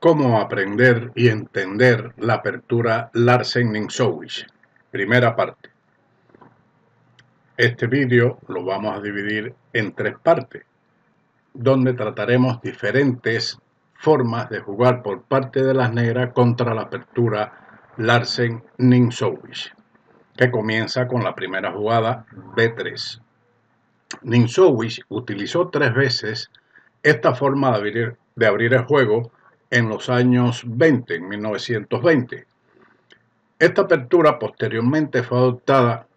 Cómo aprender y entender la apertura Larsen-Nintzowitsch. Primera parte. Este vídeo lo vamos a dividir en tres partes, donde trataremos diferentes formas de jugar por parte de las negras contra la apertura Larsen-Nintzowitsch, que comienza con la primera jugada B3. Nintzowitsch utilizó 3 veces esta forma de abrir el juego en los años 20, en 1920. Esta apertura posteriormente fue adoptada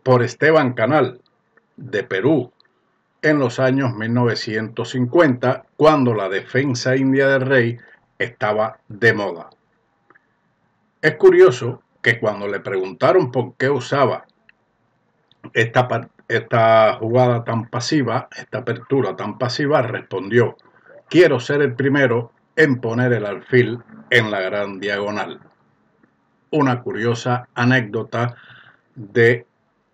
por Esteban Canal, de Perú, en los años 1950, cuando la defensa india del rey estaba de moda. Es curioso que cuando le preguntaron por qué usaba esta jugada tan pasiva, esta apertura tan pasiva, respondió: quiero ser el primero en poner el alfil en la gran diagonal. Una curiosa anécdota de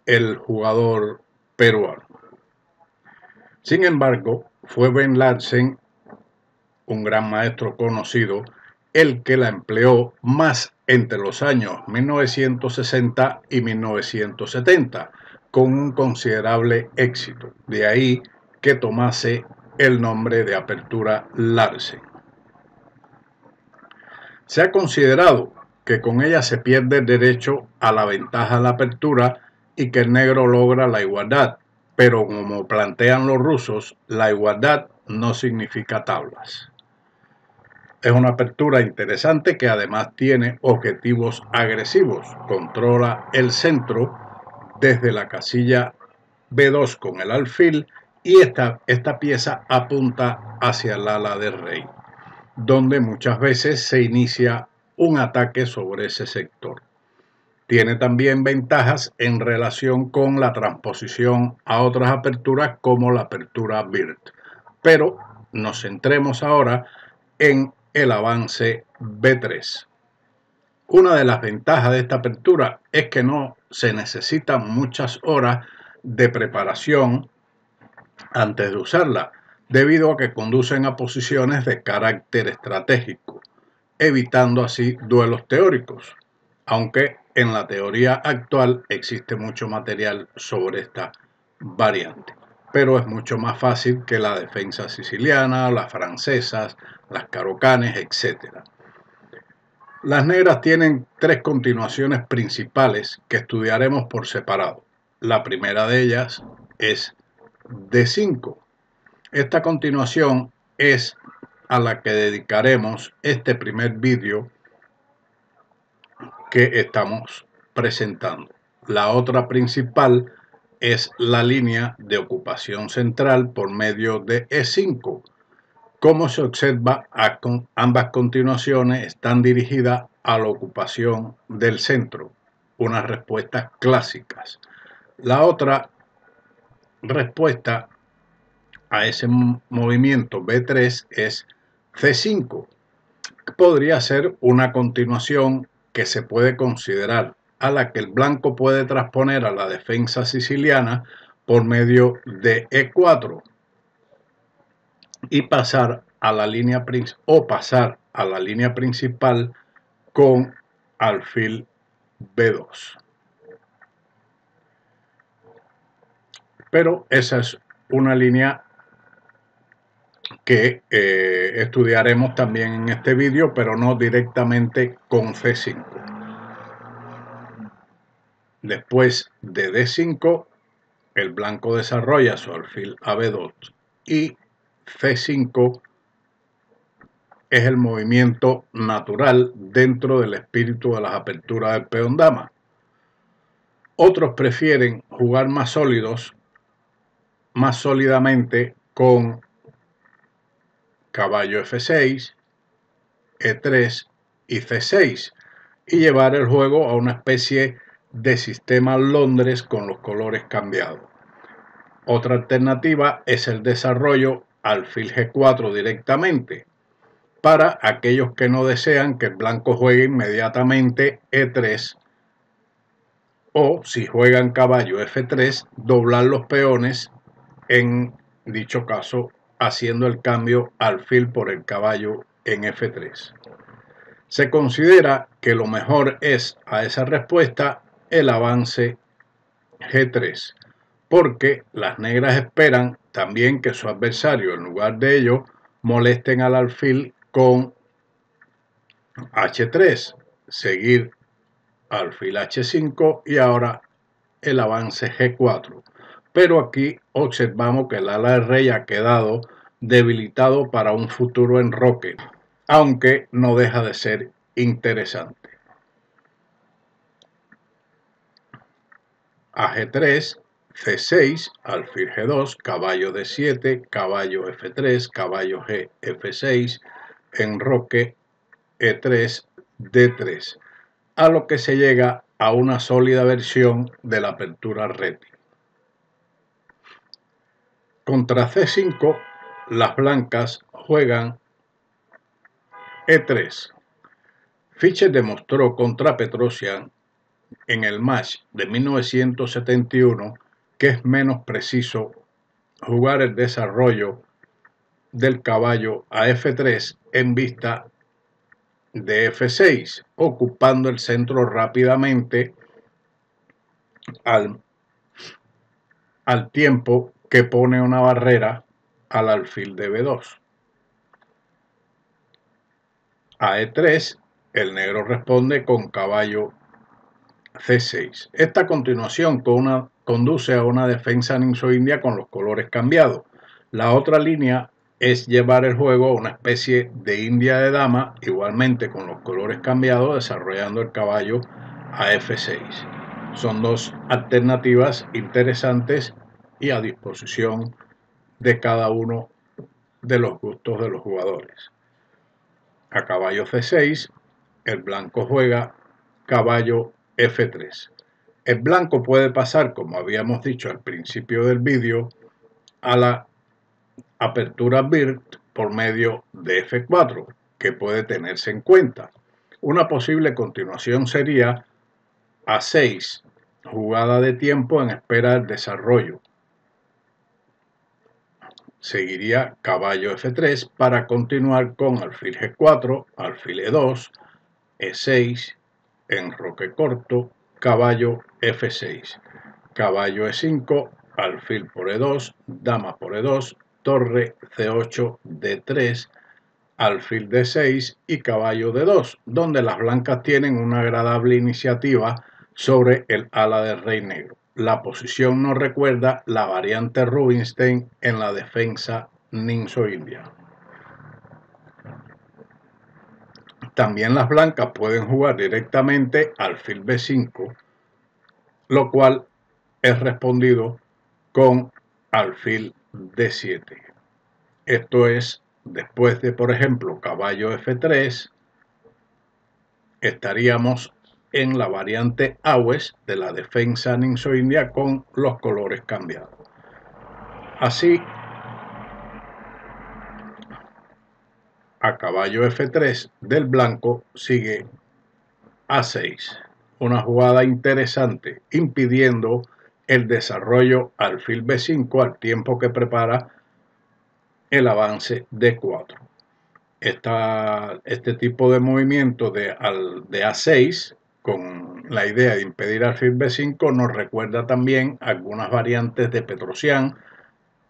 el jugador peruano. Sin embargo, fue Ben Larsen, un gran maestro conocido, el que la empleó más entre los años 1960 y 1970, con un considerable éxito. De ahí que tomase el nombre de apertura Larsen. Se ha considerado que con ella se pierde el derecho a la ventaja de la apertura y que el negro logra la igualdad, pero como plantean los rusos, la igualdad no significa tablas. Es una apertura interesante que además tiene objetivos agresivos. Controla el centro desde la casilla B2 con el alfil y esta pieza apunta hacia el ala del rey, donde muchas veces se inicia un ataque sobre ese sector. Tiene también ventajas en relación con la transposición a otras aperturas como la apertura Bird. Pero nos centremos ahora en el avance B3. Una de las ventajas de esta apertura es que no se necesitan muchas horas de preparación antes de usarla, debido a que conducen a posiciones de carácter estratégico, evitando así duelos teóricos, aunque en la teoría actual existe mucho material sobre esta variante, pero es mucho más fácil que la defensa siciliana, las francesas, las carocanes, etc. Las negras tienen 3 continuaciones principales que estudiaremos por separado. La primera de ellas es D5. Esta continuación es a la que dedicaremos este primer vídeo que estamos presentando. La otra principal es la línea de ocupación central por medio de E5. Como se observa, ambas continuaciones están dirigidas a la ocupación del centro, unas respuestas clásicas. La otra respuesta a ese movimiento B3 es C5. Podría ser una continuación que se puede considerar, a la que el blanco puede transponer a la defensa siciliana por medio de E4 y pasar a la línea principal con alfil B2. Pero esa es una línea que estudiaremos también en este vídeo, pero no directamente con C5. Después de D5, el blanco desarrolla su alfil a B2 y C5 es el movimiento natural dentro del espíritu de las aperturas del peón dama. Otros prefieren jugar más sólidamente con caballo F6, E3 y C6 y llevar el juego a una especie de sistema Londres con los colores cambiados. Otra alternativa es el desarrollo alfil G4 directamente, para aquellos que no desean que el blanco juegue inmediatamente E3, o si juegan caballo F3, doblar los peones, en dicho caso haciendo el cambio alfil por el caballo en F3. Se considera que lo mejor es a esa respuesta el avance G3, porque las negras esperan también que su adversario, en lugar de ello, molesten al alfil con H3, seguir alfil H5 y ahora el avance G4. Pero aquí observamos que el ala de rey ha quedado debilitado para un futuro enroque, aunque no deja de ser interesante. A G3, C6, alfil G2, caballo D7, caballo F3, caballo G, F6, enroque E3, D3, a lo que se llega a una sólida versión de la apertura Reti. Contra C5, las blancas juegan E3. Fischer demostró contra Petrosian en el match de 1971 que es menos preciso jugar el desarrollo del caballo a F3 en vista de F6, ocupando el centro rápidamente al tiempo que pone una barrera al alfil de B2. A E3, el negro responde con caballo C6. Esta continuación conduce a una defensa ninso-india con los colores cambiados. La otra línea es llevar el juego a una especie de india de dama, igualmente con los colores cambiados, desarrollando el caballo a F6. Son dos alternativas interesantes y a disposición de cada uno de los gustos de los jugadores. A caballo C6, el blanco juega caballo F3. El blanco puede pasar, como habíamos dicho al principio del vídeo, a la apertura BIRT por medio de F4, que puede tenerse en cuenta. Una posible continuación sería A6, jugada de tiempo en espera del desarrollo. Seguiría caballo F3 para continuar con alfil G4, alfil E2, E6, enroque corto, caballo F6, caballo E5, alfil por E2, dama por E2, torre C8, D3, alfil D6 y caballo D2, donde las blancas tienen una agradable iniciativa sobre el ala del rey negro. La posición nos recuerda la variante Rubinstein en la defensa ninso-india. También las blancas pueden jugar directamente alfil B5, lo cual es respondido con alfil D7. Esto es, después de, por ejemplo, caballo F3, estaríamos en la variante Awes de la defensa ninso-india con los colores cambiados. Así, a caballo F3 del blanco sigue A6, una jugada interesante, impidiendo el desarrollo alfil B5 al tiempo que prepara el avance D4. Este tipo de movimiento de A6 con la idea de impedir alfil B5 nos recuerda también algunas variantes de Petrosian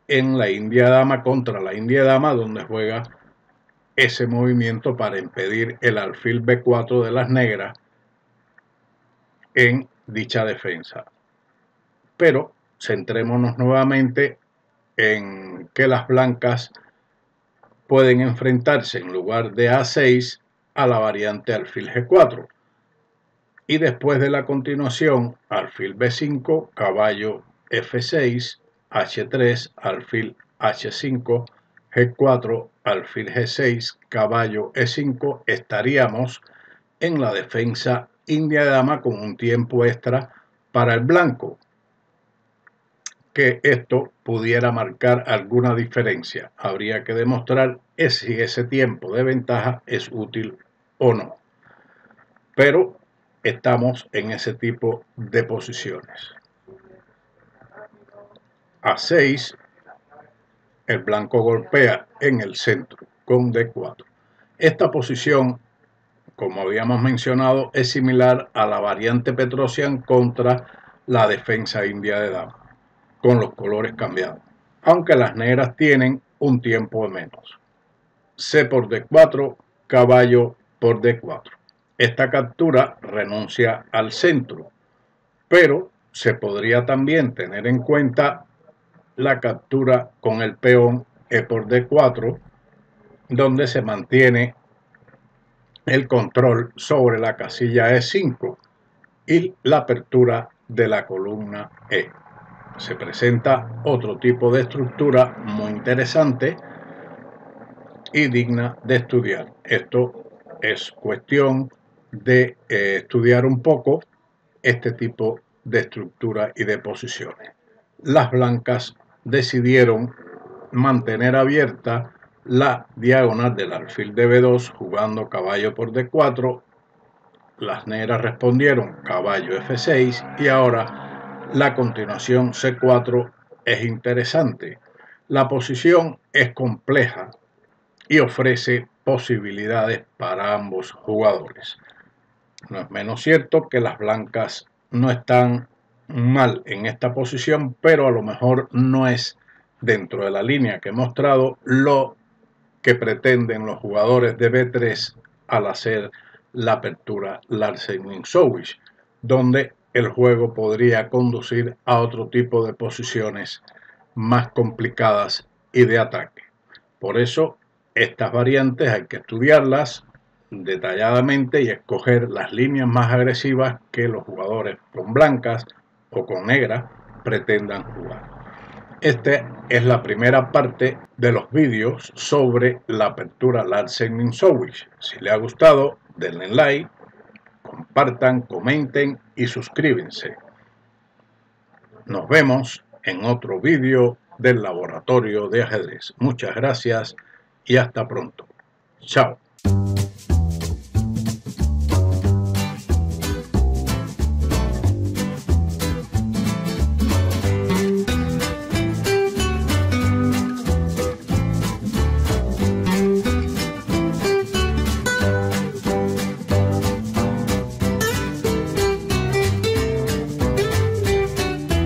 en la india dama contra la india dama, donde juega ese movimiento para impedir el alfil B4 de las negras en dicha defensa. Pero centrémonos nuevamente en que las blancas pueden enfrentarse en lugar de A6 a la variante alfil G4. Y después de la continuación, alfil B5, caballo F6, H3, alfil H5, G4, alfil G6, caballo E5, estaríamos en la defensa india dama con un tiempo extra para el blanco, que esto pudiera marcar alguna diferencia. Habría que demostrar si ese tiempo de ventaja es útil o no. Pero estamos en ese tipo de posiciones. A6, el blanco golpea en el centro con D4. Esta posición, como habíamos mencionado, es similar a la variante Petrosian contra la defensa india de dama, con los colores cambiados, aunque las negras tienen un tiempo de menos. C por D4, caballo por D4. Esta captura renuncia al centro, pero se podría también tener en cuenta la captura con el peón E por D4, donde se mantiene el control sobre la casilla E5 y la apertura de la columna E. Se presenta otro tipo de estructura muy interesante y digna de estudiar. Esto es cuestión de estudiar un poco este tipo de estructura y de posiciones. Las blancas decidieron mantener abierta la diagonal del alfil de B2 jugando caballo por D4. Las negras respondieron caballo F6 y ahora la continuación C4 es interesante. La posición es compleja y ofrece posibilidades para ambos jugadores. No es menos cierto que las blancas no están mal en esta posición, pero a lo mejor no es dentro de la línea que he mostrado lo que pretenden los jugadores de B3 al hacer la apertura Larsen-Minsowicz, donde el juego podría conducir a otro tipo de posiciones más complicadas y de ataque. Por eso, estas variantes hay que estudiarlas detalladamente y escoger las líneas más agresivas que los jugadores con blancas o con negras pretendan jugar. Esta es la primera parte de los vídeos sobre la apertura Larsen-Minsowicz. Si les ha gustado, denle like, compartan, comenten y suscríbanse. Nos vemos en otro vídeo del Laboratorio de Ajedrez. Muchas gracias y hasta pronto. Chao.